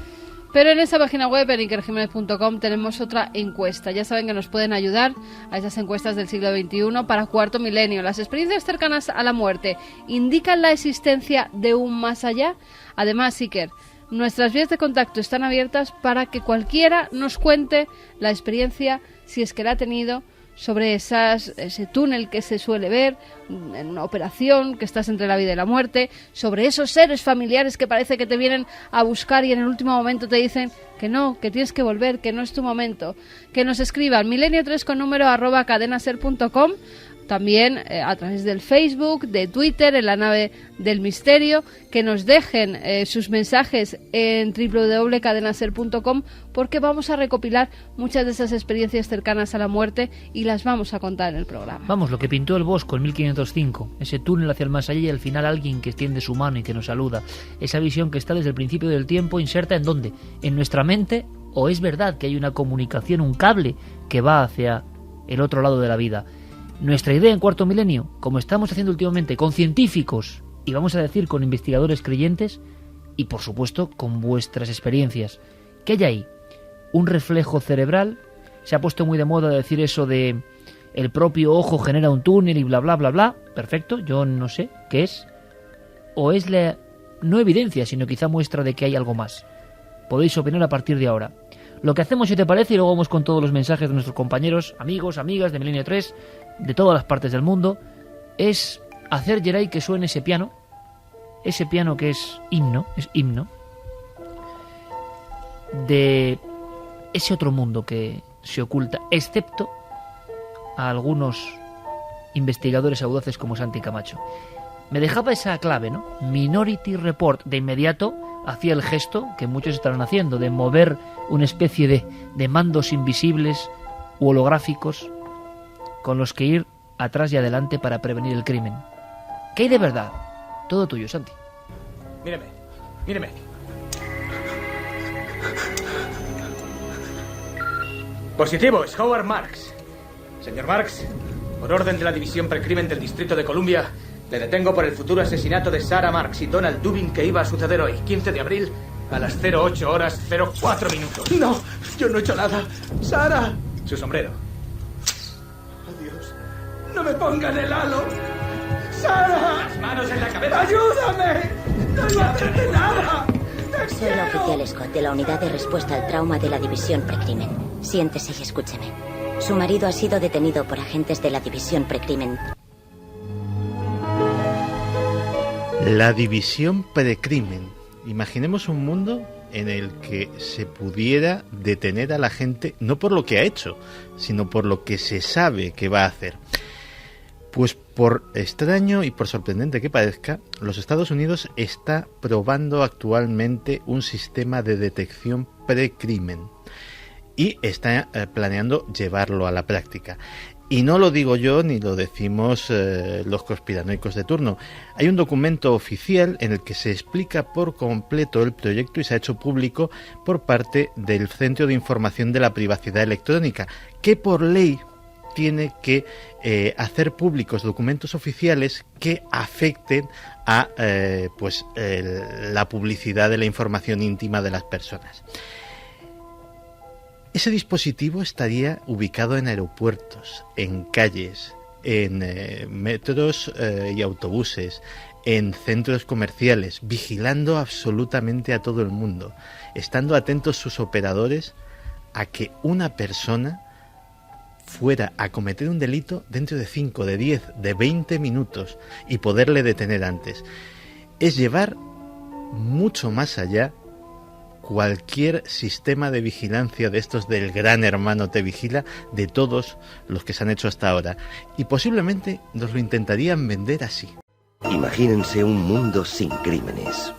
Pero en esa página web, en ikerjimenez.com, tenemos otra encuesta. Ya saben que nos pueden ayudar a esas encuestas del siglo XXI para cuarto milenio. Las experiencias cercanas a la muerte indican la existencia de un más allá. Además, Iker, nuestras vías de contacto están abiertas para que cualquiera nos cuente la experiencia, si es que la ha tenido, sobre ese túnel que se suele ver en una operación, que estás entre la vida y la muerte, sobre esos seres familiares que parece que te vienen a buscar y en el último momento te dicen que no, que tienes que volver, que no es tu momento. Que nos escriban milenio3 con número @cadenaser.com, también a través del Facebook, de Twitter, en la nave del misterio, que nos dejen sus mensajes en www.cadenaser.com, porque vamos a recopilar muchas de esas experiencias cercanas a la muerte y las vamos a contar en el programa. Vamos, lo que pintó el Bosco en 1505, ese túnel hacia el más allá y al final alguien que extiende su mano y que nos saluda, esa visión que está desde el principio del tiempo inserta ¿en dónde? ¿En nuestra mente? ¿O es verdad que hay una comunicación, un cable que va hacia el otro lado de la vida? Nuestra idea en Cuarto Milenio, como estamos haciendo últimamente con científicos y vamos a decir con investigadores creyentes y por supuesto con vuestras experiencias, ¿qué hay ahí? ¿Un reflejo cerebral? Se ha puesto muy de moda decir eso de el propio ojo genera un túnel y bla bla bla bla. Perfecto, yo no sé qué es. ¿O es la no evidencia, sino quizá muestra de que hay algo más. Podéis opinar a partir de ahora. Lo que hacemos, si te parece, y luego vamos con todos los mensajes de nuestros compañeros, amigos, amigas de Milenio 3, de todas las partes del mundo, es hacer, Geray, que suene ese piano que es himno, de ese otro mundo que se oculta, excepto a algunos investigadores audaces como Santi Camacho. Me dejaba esa clave, ¿no? Minority Report. De inmediato hacía el gesto que muchos estarán haciendo, de mover una especie de mandos invisibles u holográficos con los que ir atrás y adelante para prevenir el crimen. ¿Qué hay de verdad? Todo tuyo, Santi. Míreme. Positivo, es Howard Marks. Señor Marks, por orden de la División Precrimen del Distrito de Columbia, le detengo por el futuro asesinato de Sarah Marks y Donald Dubin que iba a suceder hoy, 15 de abril, a las 08:04 minutos. No, yo no he hecho nada. ¡Sarah! Su sombrero. Adiós. ¡No me pongan el halo! ¡Sarah! ¡Las manos en la cabeza! ¡Ayúdame! ¡No iba a hacerte nada! Soy la oficial Scott de la Unidad de Respuesta al Trauma de la División Precrimen. Siéntese y escúcheme. Su marido ha sido detenido por agentes de la División Precrimen. La División Precrimen. Imaginemos un mundo en el que se pudiera detener a la gente no por lo que ha hecho, sino por lo que se sabe que va a hacer. Pues por extraño y por sorprendente que parezca, los Estados Unidos está probando actualmente un sistema de detección precrimen y está planeando llevarlo a la práctica. Y no lo digo yo ni lo decimos los conspiranoicos de turno. Hay un documento oficial en el que se explica por completo el proyecto y se ha hecho público por parte del Centro de Información de la Privacidad Electrónica, que por ley tiene que hacer públicos documentos oficiales que afecten a la publicidad de la información íntima de las personas. Ese dispositivo estaría ubicado en aeropuertos, en calles, en metros y autobuses, en centros comerciales, vigilando absolutamente a todo el mundo, estando atentos sus operadores a que una persona fuera a cometer un delito dentro de 5, de 10, de 20 minutos y poderle detener antes. Es llevar mucho más allá cualquier sistema de vigilancia de estos del Gran Hermano te vigila, de todos los que se han hecho hasta ahora, y posiblemente nos lo intentarían vender así. Imagínense un mundo sin crímenes.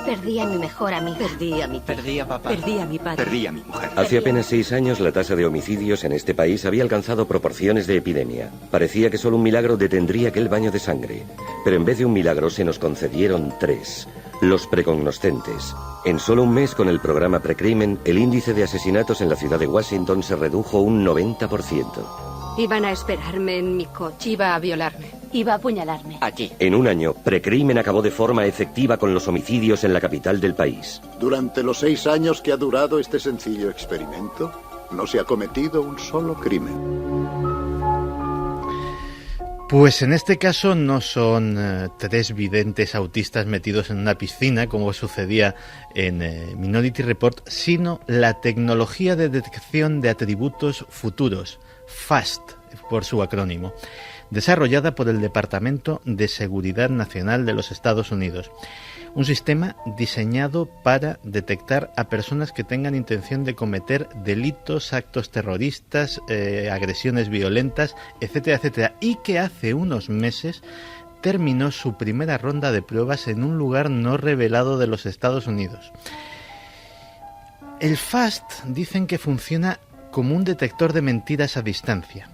Perdí a mi mejor amiga. Perdí a mi tía. Perdí a papá. Perdí a mi padre. Perdí a mi mujer. Hace apenas 6 años la tasa de homicidios en este país había alcanzado proporciones de epidemia. Parecía que solo un milagro detendría aquel baño de sangre. Pero en vez de un milagro se nos concedieron 3. Los precognoscentes. En solo un mes con el programa Precrimen, el índice de asesinatos en la ciudad de Washington se redujo un 90%. Iban a esperarme en mi coche. Iba a violarme. Iba a apuñalarme. Aquí. En un año, Precrimen acabó de forma efectiva con los homicidios en la capital del país. Durante los 6 años que ha durado este sencillo experimento, no se ha cometido un solo crimen. Pues en este caso no son 3 videntes autistas metidos en una piscina, como sucedía en Minority Report, sino la tecnología de detección de atributos futuros, FAST, por su acrónimo, desarrollada por el Departamento de Seguridad Nacional de los Estados Unidos. Un sistema diseñado para detectar a personas que tengan intención de cometer delitos, actos terroristas, agresiones violentas, etcétera, etcétera, y que hace unos meses terminó su primera ronda de pruebas en un lugar no revelado de los Estados Unidos. El FAST dicen que funciona como un detector de mentiras a distancia.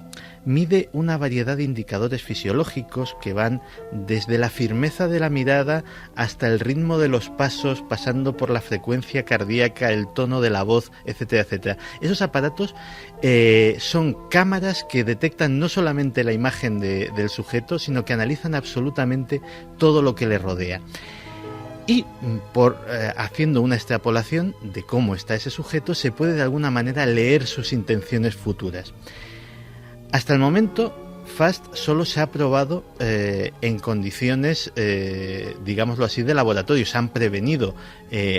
Mide una variedad de indicadores fisiológicos que van desde la firmeza de la mirada hasta el ritmo de los pasos, pasando por la frecuencia cardíaca, el tono de la voz, etcétera, etcétera. Esos aparatos son cámaras que detectan no solamente la imagen del sujeto, sino que analizan absolutamente todo lo que le rodea. Y haciendo una extrapolación de cómo está ese sujeto, se puede de alguna manera leer sus intenciones futuras. Hasta el momento FAST solo se ha probado en condiciones, digámoslo así, de laboratorio. Se han prevenido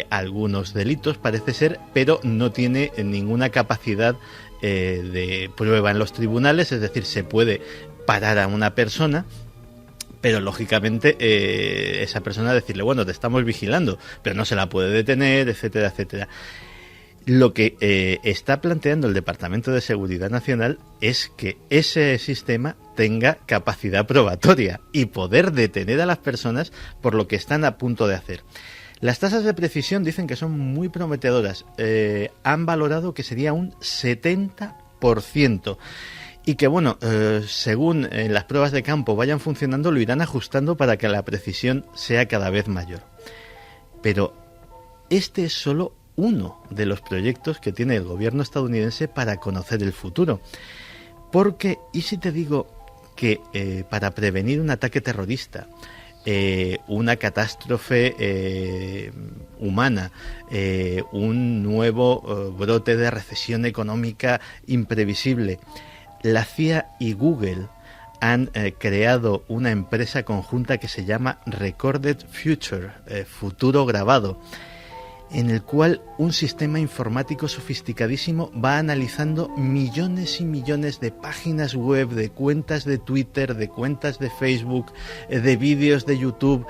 algunos delitos, parece ser, pero no tiene ninguna capacidad de prueba en los tribunales, es decir, se puede parar a una persona, pero lógicamente esa persona decirle, bueno, te estamos vigilando, pero no se la puede detener, etcétera, etcétera. Lo que está planteando el Departamento de Seguridad Nacional es que ese sistema tenga capacidad probatoria y poder detener a las personas por lo que están a punto de hacer. Las tasas de precisión dicen que son muy prometedoras. Han valorado que sería un 70%. Y que, bueno, según las pruebas de campo vayan funcionando, lo irán ajustando para que la precisión sea cada vez mayor. Pero este es solo uno de los proyectos que tiene el gobierno estadounidense para conocer el futuro. Porque, ¿y si te digo que para prevenir un ataque terrorista, una catástrofe humana, un nuevo brote de recesión económica imprevisible, la CIA y Google han creado una empresa conjunta que se llama Recorded Future, futuro grabado, en el cual un sistema informático sofisticadísimo va analizando millones y millones de páginas web, de cuentas de Twitter, de cuentas de Facebook, de vídeos de YouTube,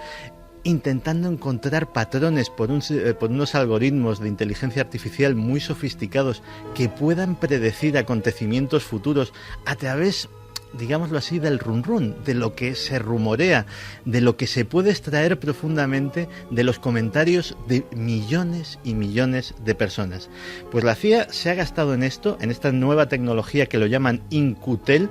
intentando encontrar patrones por unos algoritmos de inteligencia artificial muy sofisticados que puedan predecir acontecimientos futuros a través, digámoslo así, del run, de lo que se rumorea, de lo que se puede extraer profundamente de los comentarios de millones y millones de personas. Pues la CIA se ha gastado en esto, en esta nueva tecnología que lo llaman In-Q-Tel,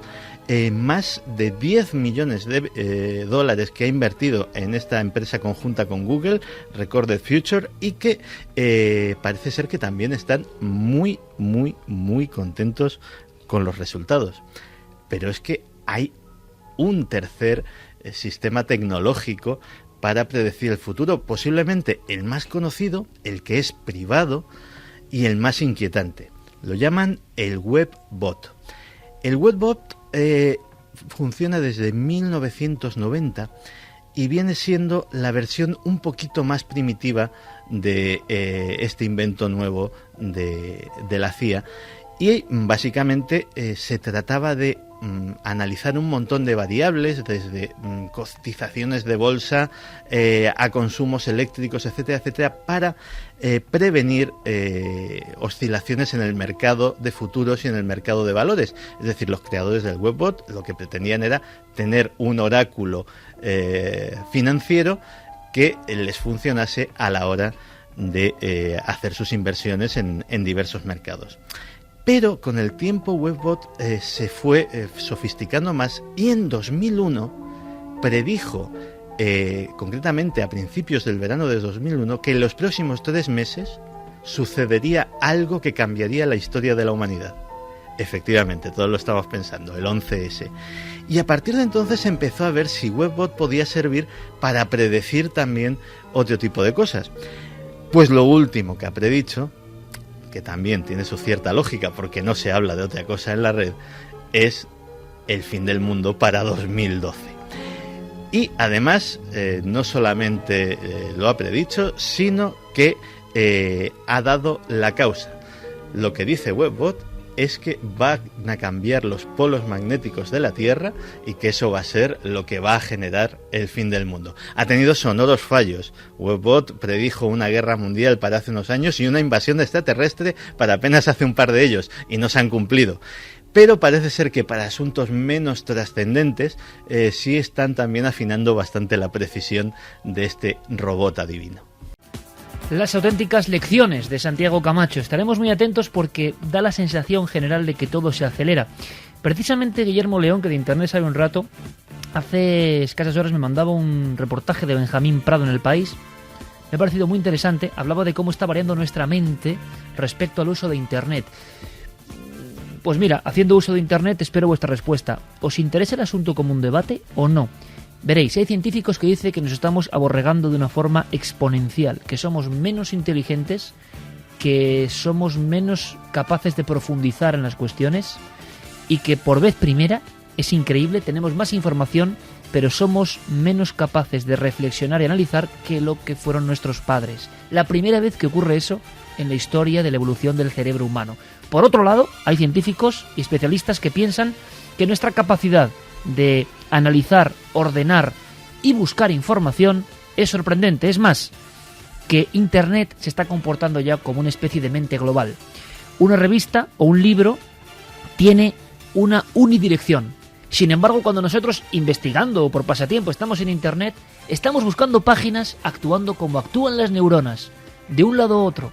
más de 10 millones de dólares que ha invertido en esta empresa conjunta con Google, Recorded Future, y que parece ser que también están muy, muy, muy contentos con los resultados. Pero es que hay un tercer sistema tecnológico para predecir el futuro, posiblemente el más conocido, el que es privado y el más inquietante. Lo llaman el WebBot. El WebBot funciona desde 1990 y viene siendo la versión un poquito más primitiva de este invento nuevo de la CIA. Y básicamente se trataba de analizar un montón de variables, desde cotizaciones de bolsa a consumos eléctricos, etcétera, etcétera, para prevenir oscilaciones en el mercado de futuros y en el mercado de valores. Es decir, los creadores del WebBot lo que pretendían era tener un oráculo financiero que les funcionase a la hora de hacer sus inversiones en diversos mercados. Pero con el tiempo WebBot se fue sofisticando más y en 2001 predijo, concretamente a principios del verano de 2001, que en los próximos 3 meses sucedería algo que cambiaría la historia de la humanidad. Efectivamente, todos lo estábamos pensando, el 11S. Y a partir de entonces empezó a ver si WebBot podía servir para predecir también otro tipo de cosas. Pues lo último que ha predicho, que también tiene su cierta lógica porque no se habla de otra cosa en la red, es el fin del mundo para 2012. Y además no solamente lo ha predicho, sino que ha dado la causa. Lo que dice WebBot es que van a cambiar los polos magnéticos de la Tierra y que eso va a ser lo que va a generar el fin del mundo. Ha tenido sonoros fallos. WebBot predijo una guerra mundial para hace unos años y una invasión extraterrestre para apenas hace un par de ellos, y no se han cumplido. Pero parece ser que para asuntos menos trascendentes sí están también afinando bastante la precisión de este robot adivino. Las auténticas lecciones de Santiago Camacho. Estaremos muy atentos porque da la sensación general de que todo se acelera. Precisamente Guillermo León, que de Internet sabe un rato, hace escasas horas me mandaba un reportaje de Benjamín Prado en El País. Me ha parecido muy interesante. Hablaba de cómo está variando nuestra mente respecto al uso de Internet. Pues mira, haciendo uso de Internet espero vuestra respuesta. ¿Os interesa el asunto como un debate o no? Veréis, hay científicos que dicen que nos estamos aborregando de una forma exponencial, que somos menos inteligentes, que somos menos capaces de profundizar en las cuestiones y que por vez primera es increíble, tenemos más información, pero somos menos capaces de reflexionar y analizar que lo que fueron nuestros padres. La primera vez que ocurre eso en la historia de la evolución del cerebro humano. Por otro lado, hay científicos y especialistas que piensan que nuestra capacidad de analizar, ordenar y buscar información es sorprendente. Es más, que Internet se está comportando ya como una especie de mente global. Una revista o un libro tiene una unidirección. Sin embargo, cuando nosotros, investigando o por pasatiempo, estamos en Internet, estamos buscando páginas actuando como actúan las neuronas, de un lado a otro,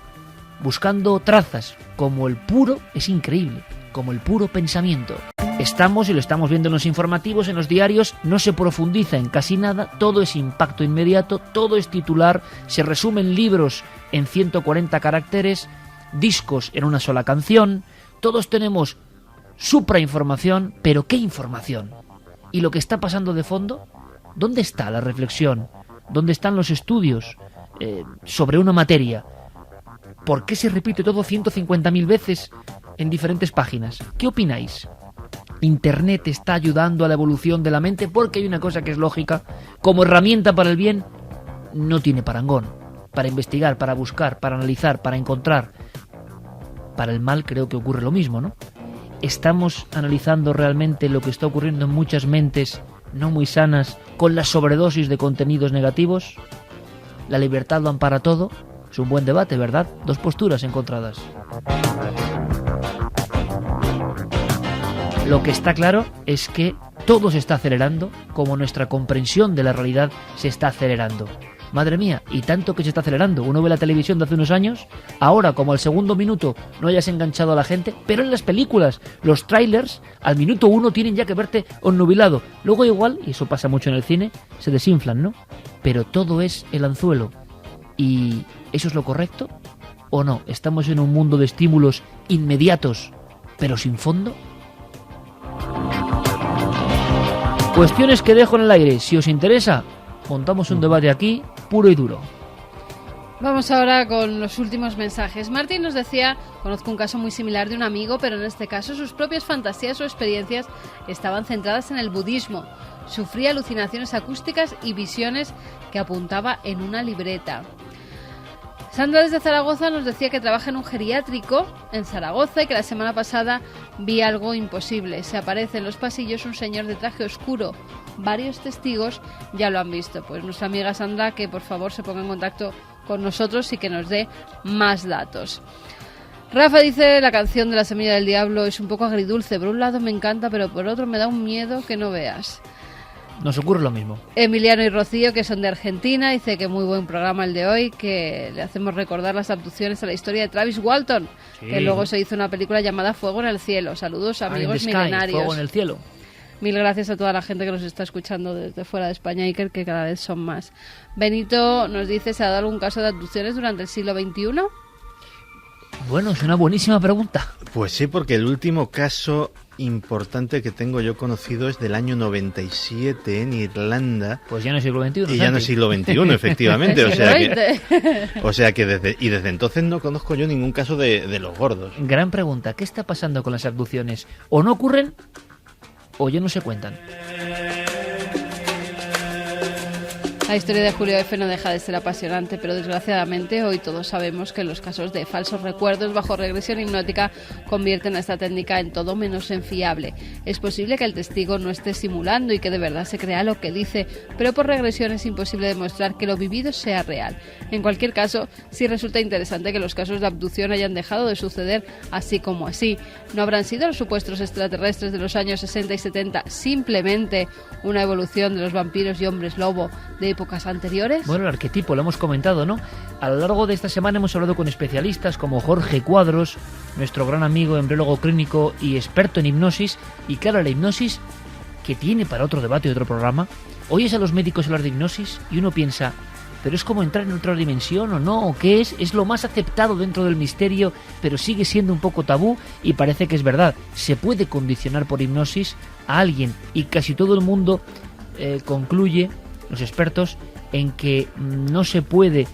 buscando trazas, como el puro, es increíble, como el puro pensamiento. Estamos, y lo estamos viendo en los informativos, en los diarios, no se profundiza en casi nada, todo es impacto inmediato, todo es titular, se resumen libros en 140 caracteres, discos en una sola canción, todos tenemos suprainformación, pero ¿qué información? ¿Y lo que está pasando de fondo? ¿Dónde está la reflexión? ¿Dónde están los estudios sobre una materia? ¿Por qué se repite todo 150.000 veces en diferentes páginas? ¿Qué opináis? Internet está ayudando a la evolución de la mente, porque hay una cosa que es lógica: como herramienta para el bien no tiene parangón. Para investigar, para buscar, para analizar, para encontrar. Para el mal creo que ocurre lo mismo, ¿no? ¿Estamos analizando realmente lo que está ocurriendo en muchas mentes no muy sanas con la sobredosis de contenidos negativos? ¿La libertad lo ampara todo? Es un buen debate, ¿verdad? Dos posturas encontradas. Lo que está claro es que todo se está acelerando, como nuestra comprensión de la realidad se está acelerando. Madre mía, y tanto que se está acelerando. Uno ve la televisión de hace unos años, ahora como al segundo minuto no hayas enganchado a la gente, pero en las películas, los trailers, al minuto 1 tienen ya que verte onnubilado. Luego igual, y eso pasa mucho en el cine, se desinflan, ¿no? Pero todo es el anzuelo. ¿Y eso es lo correcto? ¿O no? ¿Estamos en un mundo de estímulos inmediatos, pero sin fondo? Cuestiones que dejo en el aire. Si os interesa, montamos un debate aquí, puro y duro. Vamos ahora con los últimos mensajes. Martín nos decía: conozco un caso muy similar de un amigo, pero en este caso sus propias fantasías o experiencias estaban centradas en el budismo. Sufría alucinaciones acústicas y visiones que apuntaba en una libreta. Sandra desde Zaragoza nos decía que trabaja en un geriátrico en Zaragoza y que la semana pasada vi algo imposible. Se aparece en los pasillos un señor de traje oscuro. Varios testigos ya lo han visto. Pues nuestra amiga Sandra, que por favor se ponga en contacto con nosotros y que nos dé más datos. Rafa dice: la canción de La Semilla del Diablo es un poco agridulce. Por un lado me encanta, pero por otro me da un miedo que no veas. Nos ocurre lo mismo. Emiliano y Rocío, que son de Argentina, dice que muy buen programa el de hoy, que le hacemos recordar las abducciones a la historia de Travis Walton, sí, que luego se hizo una película llamada Fuego en el Cielo. Saludos, amigos milenarios. Fuego en el cielo. Mil gracias a toda la gente que nos está escuchando desde fuera de España, Iker, que cada vez son más. Benito nos dice: ¿se ha dado algún caso de abducciones durante el siglo XXI? Bueno, es una buenísima pregunta. Pues sí, porque el último caso importante que tengo yo conocido es del año 97 en Irlanda. Pues ya no es siglo XXI. Y ya no es siglo XXI, efectivamente. o sea que desde entonces no conozco yo ningún caso de los gordos. Gran pregunta: ¿qué está pasando con las abducciones? ¿O no ocurren o ya no se cuentan? La historia de Julio F. no deja de ser apasionante, pero desgraciadamente hoy todos sabemos que los casos de falsos recuerdos bajo regresión hipnótica convierten a esta técnica en todo menos en fiable. Es posible que el testigo no esté simulando y que de verdad se crea lo que dice, pero por regresión es imposible demostrar que lo vivido sea real. En cualquier caso, sí resulta interesante que los casos de abducción hayan dejado de suceder así como así. ¿No habrán sido los supuestos extraterrestres de los años 60 y 70 simplemente una evolución de los vampiros y hombres lobo de épocas anteriores? Bueno, el arquetipo lo hemos comentado, ¿no? A lo largo de esta semana hemos hablado con especialistas como Jorge Cuadros, nuestro gran amigo embriólogo clínico y experto en hipnosis. Y claro, la hipnosis, que tiene para otro debate y otro programa. Oyes a los médicos hablar de hipnosis y uno piensa: ¿pero es como entrar en otra dimensión o no? ¿O qué es? Es lo más aceptado dentro del misterio, pero sigue siendo un poco tabú, y parece que es verdad. Se puede condicionar por hipnosis a alguien, y casi todo el mundo concluye, los expertos, en que no se puede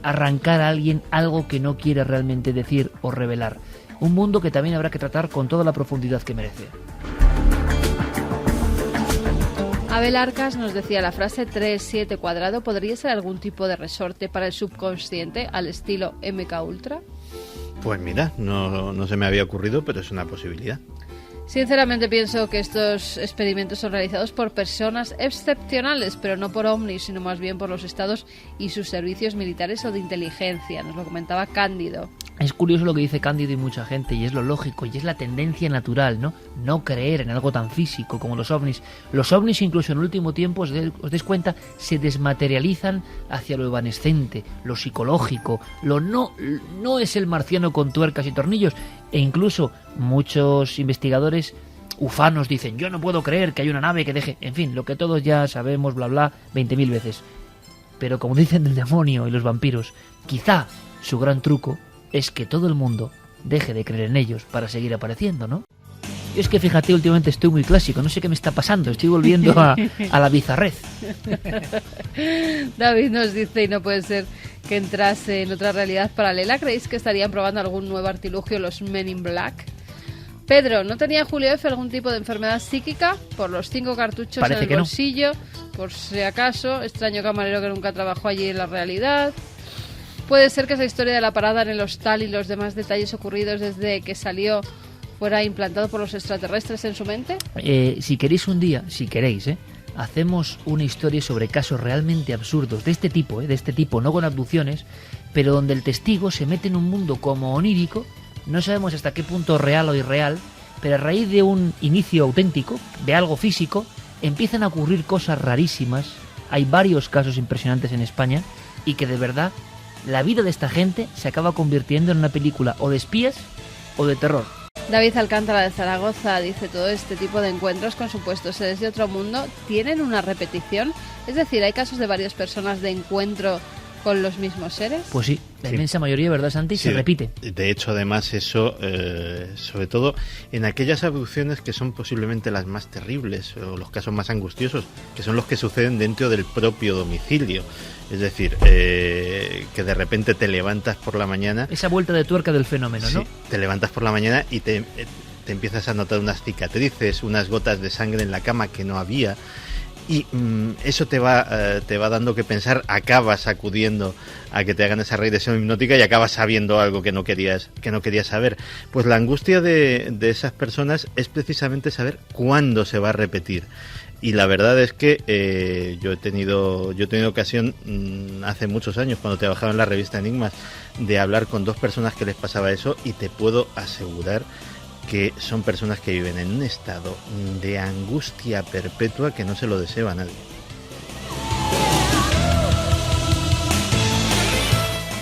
arrancar a alguien algo que no quiere realmente decir o revelar. Un mundo que también habrá que tratar con toda la profundidad que merece. Abel Arcas nos decía, la frase 3-7 cuadrado podría ser algún tipo de resorte para el subconsciente al estilo MK Ultra. Pues mira, no se me había ocurrido, pero es una posibilidad. Sinceramente pienso que estos experimentos son realizados por personas excepcionales, pero no por ovnis, sino más bien por los estados y sus servicios militares o de inteligencia. Nos lo comentaba Cándido. Es curioso lo que dice Cándido y mucha gente, y es lo lógico, y es la tendencia natural, ¿no? No creer en algo tan físico como los ovnis. Los ovnis, incluso en el último tiempo, os des cuenta, se desmaterializan hacia lo evanescente, lo psicológico, lo no es el marciano con tuercas y tornillos. E incluso muchos investigadores ufanos dicen, yo no puedo creer que hay una nave que deje... En fin, lo que todos ya sabemos, bla bla, 20.000 veces. Pero como dicen el demonio y los vampiros, quizá su gran truco es que todo el mundo deje de creer en ellos para seguir apareciendo, ¿no? Yo es que fíjate, últimamente estoy muy clásico, no sé qué me está pasando, estoy volviendo a la bizarrez. David nos dice, y no puede ser que entrase en otra realidad paralela, ¿creéis que estarían probando algún nuevo artilugio los Men in Black? Pedro, ¿no tenía Julio F. algún tipo de enfermedad psíquica? Por los 5 cartuchos Parece en el que no. bolsillo, por si acaso, extraño camarero que nunca trabajó allí en la realidad. Puede ser que esa historia de la parada en el hostal y los demás detalles ocurridos desde que salió fuera implantado por los extraterrestres en su mente. Si queréis un día, si queréis, hacemos una historia sobre casos realmente absurdos de este tipo, no con abducciones, pero donde el testigo se mete en un mundo como onírico, no sabemos hasta qué punto real o irreal, pero a raíz de un inicio auténtico, de algo físico, empiezan a ocurrir cosas rarísimas. Hay varios casos impresionantes en España y que de verdad la vida de esta gente se acaba convirtiendo en una película o de espías o de terror. David Alcántara de Zaragoza dice, todo este tipo de encuentros con supuestos seres de otro mundo tienen una repetición, es decir, hay casos de varias personas de encuentro con los mismos seres. Pues sí, la inmensa mayoría, ¿verdad, Santi? Se repite. De hecho, además, eso, sobre todo en aquellas abducciones que son posiblemente las más terribles o los casos más angustiosos, que son los que suceden dentro del propio domicilio. Es decir, que de repente te levantas por la mañana... Esa vuelta de tuerca del fenómeno, ¿no? Sí, te levantas por la mañana y te empiezas a notar unas cicatrices, unas gotas de sangre en la cama que no había... Y eso te va dando que pensar, acabas acudiendo a que te hagan esa regresión hipnótica y acabas sabiendo algo que no querías saber. Pues la angustia de esas personas es precisamente saber cuándo se va a repetir. Y la verdad es que yo he tenido ocasión hace muchos años, cuando trabajaba en la revista Enigmas, de hablar con 2 personas que les pasaba eso, y te puedo asegurar que son personas que viven en un estado de angustia perpetua que no se lo desea a nadie.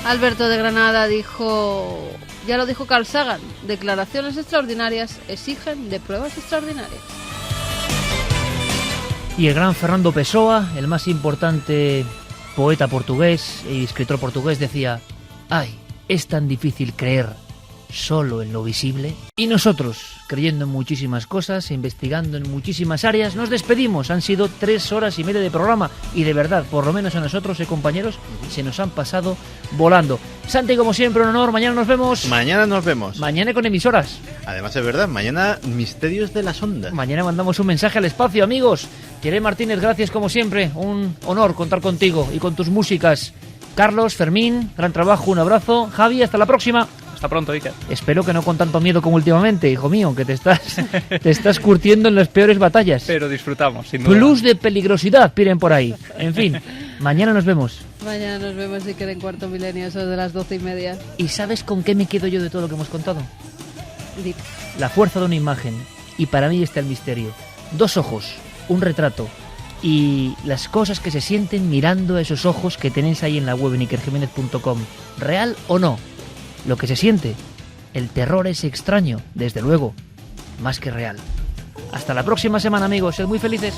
Alberto de Granada dijo, ya lo dijo Carl Sagan, declaraciones extraordinarias exigen de pruebas extraordinarias. Y el gran Fernando Pessoa, el más importante poeta portugués y escritor portugués, decía, ay, es tan difícil creer solo en lo visible. Y nosotros, creyendo en muchísimas cosas, investigando en muchísimas áreas, nos despedimos. Han sido 3 horas y media de programa y de verdad, por lo menos a nosotros, compañeros, se nos han pasado volando. Santi, como siempre, un honor. Mañana nos vemos. Mañana nos vemos. Mañana con emisoras. Además, es verdad, mañana Misterios de las Ondas. Mañana mandamos un mensaje al espacio, amigos. Thierry Martínez, gracias como siempre. Un honor contar contigo y con tus músicas. Carlos, Fermín, gran trabajo, un abrazo. Javi, hasta la próxima. Hasta pronto, Iker. Espero que no con tanto miedo como últimamente, hijo mío, que te estás curtiendo en las peores batallas. Pero disfrutamos, sin duda. Plus de peligrosidad, piden por ahí. En fin, mañana nos vemos. Mañana nos vemos y queda en Cuarto Milenio, eso de las 12:30. ¿Y sabes con qué me quedo yo de todo lo que hemos contado? Dime. La fuerza de una imagen. Y para mí está el misterio. 2 ojos, un retrato y las cosas que se sienten mirando a esos ojos que tenéis ahí en la web en ikerjimenez.com. ¿Real o no? Lo que se siente, el terror es extraño, desde luego, más que real. Hasta la próxima semana, amigos, sed muy felices.